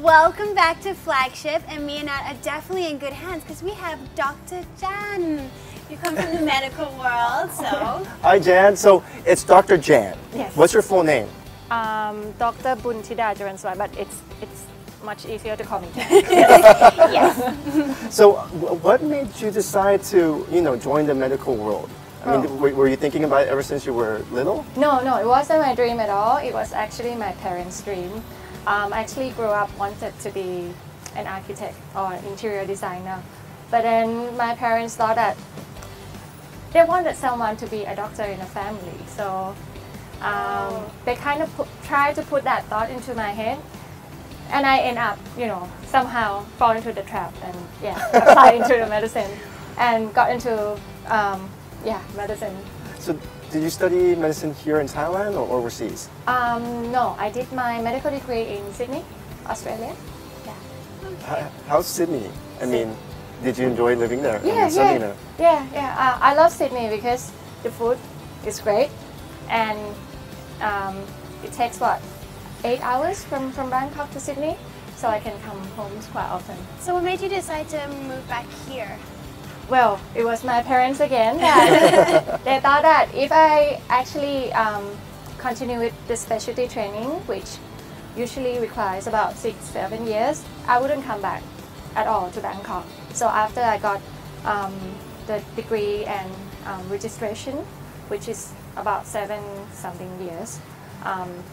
Welcome back to Flagship, and me and Nat are definitely in good hands because we have Dr. Jan. You come from the medical world, so... Hi Jan, so it's Dr. Jan. Yes. What's your full name? Dr. Jan, but it's much easier to call me Jan. Yes. So what made you decide to, join the medical world? I mean, were you thinking about it ever since you were little? No, it wasn't my dream at all. It was actually my parents' dream. I actually grew up wanted to be an architect or an interior designer. But then my parents thought that they wanted someone to be a doctor in a family. So they kind of tried to put that thought into my head. And I end up, somehow fall into the trap and apply into the medicine and got into medicine. So did you study medicine here in Thailand or overseas? No, I did my medical degree in Sydney, Australia. Yeah. How's Sydney? I mean, did you enjoy living there? Yeah. I love Sydney because the food is great, and it takes 8 hours from Bangkok to Sydney, so I can come home quite often. So what made you decide to move back here? Well, it was my parents again. They thought that if I actually continue with the specialty training, which usually requires about 6-7 years, I wouldn't come back at all to Bangkok. So after I got the degree and registration, which is about 7-something years,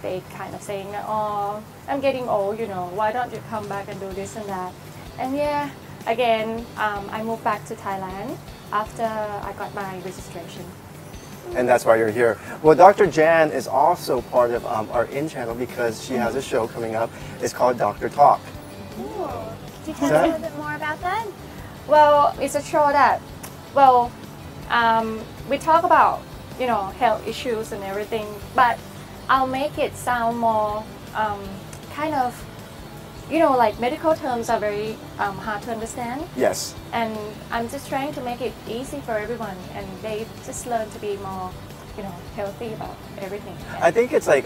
they kind of saying, oh, I'm getting old, why don't you come back and do this and that? And again, I moved back to Thailand after I got my registration. And that's why you're here. Well, Dr. Jan is also part of our In channel because she has a show coming up. It's called Doctor Talk. Ooh. Could you tell us a little bit more about that? Well, it's a show that, we talk about, health issues and everything, but I'll make it sound more kind of, like medical terms are very hard to understand. Yes. And I'm just trying to make it easy for everyone, and they just learn to be more, healthy about everything. I think it's like,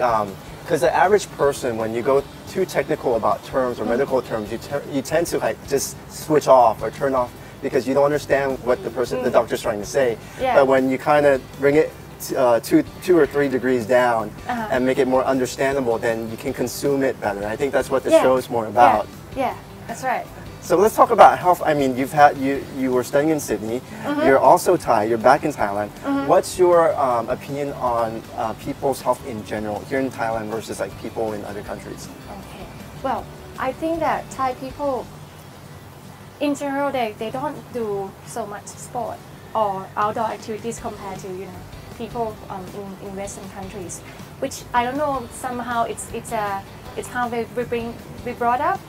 because the average person, when you go too technical about terms or medical terms, you tend to just switch off or turn off because you don't understand what the doctor's trying to say. Yeah. But when you kind of bring it 2 or 3 degrees down and make it more understandable, then you can consume it better. I think that's what the show is more about. Yeah, that's right. So let's talk about health. I mean, you were studying in Sydney. You're also Thai. You're back in Thailand. What's your opinion on people's health in general here in Thailand versus people in other countries? Okay. Well, I think that Thai people, in general, they don't do so much sport or outdoor activities compared to people in Western countries, which I don't know, somehow it's how we brought up,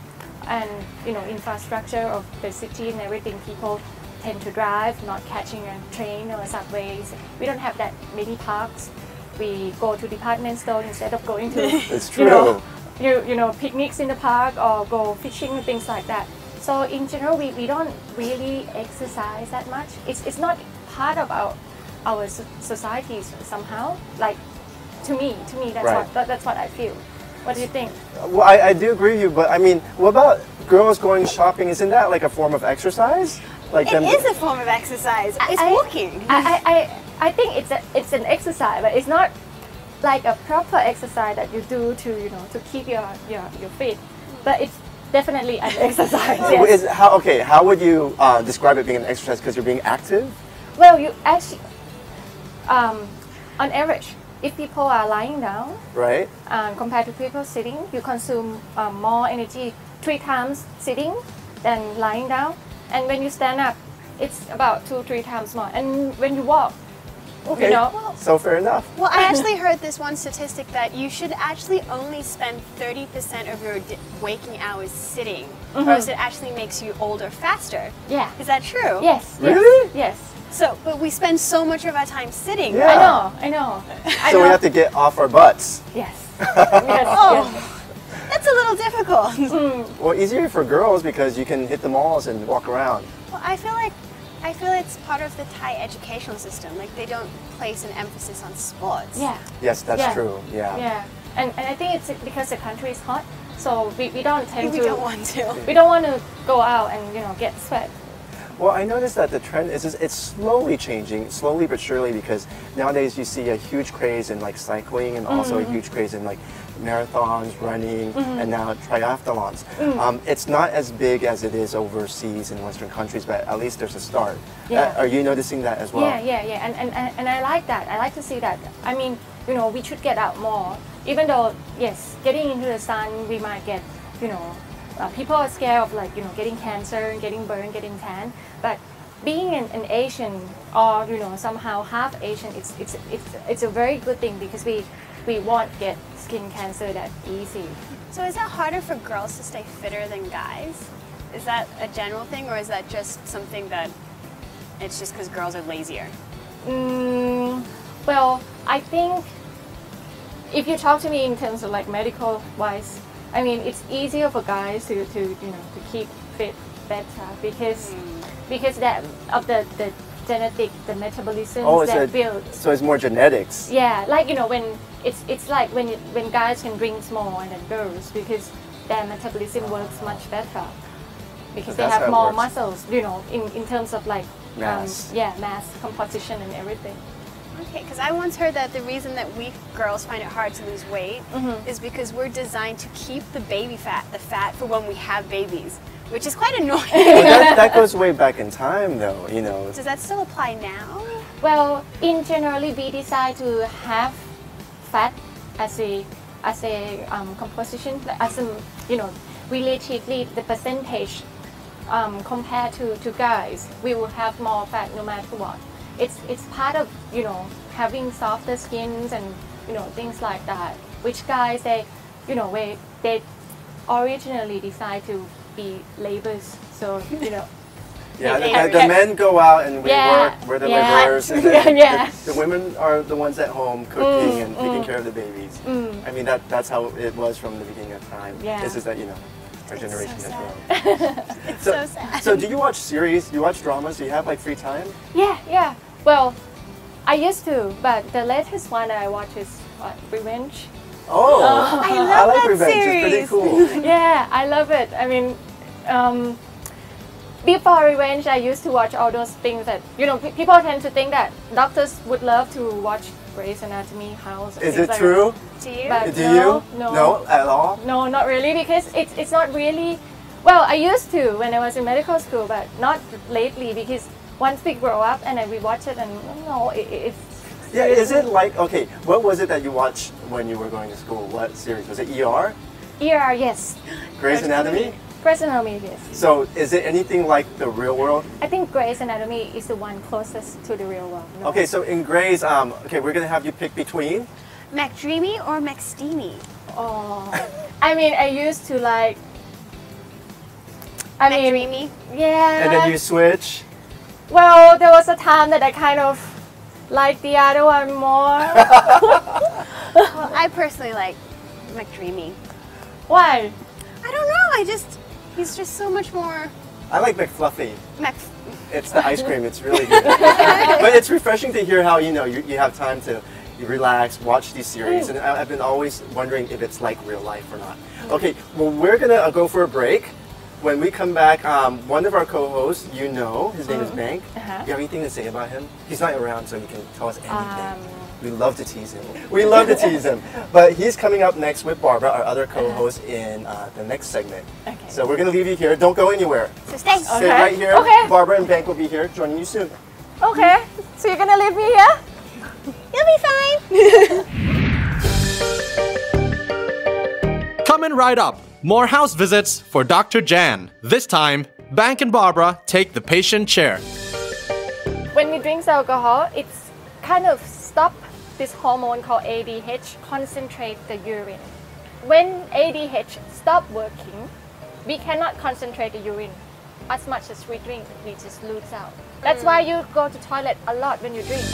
and infrastructure of the city and everything. People tend to drive, not catching a train or subways. We don't have that many parks. We go to department store instead of going to it's true. Picnics in the park or go fishing and things like that. So in general, we don't really exercise that much. It's not part of our societies somehow. To me, that's what I feel. What do you think? Well, I do agree with you, but I mean, what about girls going shopping? Isn't that like a form of exercise? It is a form of exercise. It's walking. I think it's an exercise, but it's not like a proper exercise that you do to keep your fit. But it's definitely an exercise. Yes. How would you describe it being an exercise? Because you're being active? Well, you actually, on average, if people are lying down, right, compared to people sitting, you consume more energy 3 times sitting than lying down. And when you stand up, it's about 2-3 times more. And when you walk, so fair enough. Well, I actually heard this one statistic that you should actually only spend 30% of your waking hours sitting, or else it actually makes you older faster. Yeah. Is that true? Yes. Really? Yes. So, but we spend so much of our time sitting. Yeah. I know. So we have to get off our butts. Yes. That's a little difficult. Well, easier for girls because you can hit the malls and walk around. Well, I feel it's part of the Thai educational system. They don't place an emphasis on sports. Yeah. Yes, that's true. Yeah. Yeah. And I think it's because the country is hot, So we don't tend We to. don't want to. We don't want to go out and get sweat. Well, I noticed that the trend is it's slowly changing, slowly but surely, because nowadays you see a huge craze in like cycling and also a huge craze in like marathons, running, and now triathlons. It's not as big as it is overseas in Western countries, but at least there's a start. Yeah. Are you noticing that as well? Yeah. And I like that. I like to see that. I mean, we should get out more. Even though, yes, getting into the sun, we might get, people are scared of like, getting cancer, getting burned, getting tan. But being an Asian or, somehow half Asian, it's a very good thing because we won't get skin cancer that easy. So is it harder for girls to stay fitter than guys? Is that a general thing, or is that just something that it's just because girls are lazier? Well, I think if you talk to me in terms of like medical wise, I mean it's easier for guys to keep fit better because that of the genetic, the metabolism that builds. So it's more genetics. Yeah, like when it's like when guys can drink more than girls because their metabolism works much better because they have more muscles, in terms of like mass. Mass composition and everything. Okay, because I once heard that the reason that we girls find it hard to lose weight is because we're designed to keep the baby fat, the fat for when we have babies, which is quite annoying. But that goes way back in time, though. Does that still apply now? Well, in generally, we decide to have fat as a composition, as a relatively the percentage compared to guys, we will have more fat no matter what. It's part of having softer skins and things like that. Which guys they originally decide to be laborers, so Yeah, the men go out and we work, we're the laborers, and then the women are the ones at home cooking and taking care of the babies. I mean, that's how it was from the beginning of time. Yeah. This is that, our generation so as well. It's so sad. So do you watch series? Do you watch dramas? Do you have like free time? Yeah. Well, I used to, but the latest one I watch is Revenge. Oh, I love like that Revenge. series. It's pretty cool. Yeah, I love it. I mean, before Revenge, I used to watch all those things that, people tend to think that doctors would love to watch Grey's Anatomy, House. Is it true? Do you? But Do you? No. No, at all? No, not really, because it's not really. Well, I used to when I was in medical school, but not lately because once we grow up and then we watch it and it's. Yeah, is it like, okay, what was it that you watched when you were going to school? What series? Was it ER? ER, yes. Grey's Anatomy? Grey's Anatomy, yes. So is it anything like the real world? I think Grey's Anatomy is the one closest to the real world. No? Okay, so in Grey's, okay, we're gonna have you pick between. McDreamy or McSteamy? Oh, I mean, I used to like. I mean, McDreamy? yeah. And then you switch. Well, there was a time that I kind of liked the other one more. Well, I personally like McDreamy. Why? I don't know, he's just so much more I like McFluffy. Mc. It's the ice cream, it's really good. But it's refreshing to hear how, you have time to relax, watch these series. And I've been always wondering if it's like real life or not. Okay, well, we're gonna go for a break. When we come back, one of our co-hosts, his name is Bank. Do you have anything to say about him? He's not around, so you can tell us anything. We love to tease him. We love to tease him. But he's coming up next with Barbara, our other co-host, in the next segment. Okay. So we're going to leave you here. Don't go anywhere. So stay. Stay right here. Okay. Barbara and Bank will be here joining you soon. Okay, so you're gonna leave me here? You'll be fine. Coming right up, more house visits for Dr. Jan. This time, Bank and Barbara take the patient chair. When we drink alcohol, it's kind of stop this hormone called ADH, concentrate the urine. When ADH stop working, we cannot concentrate the urine. As much as we drink, we just lose out. That's why you go to toilet a lot when you drink.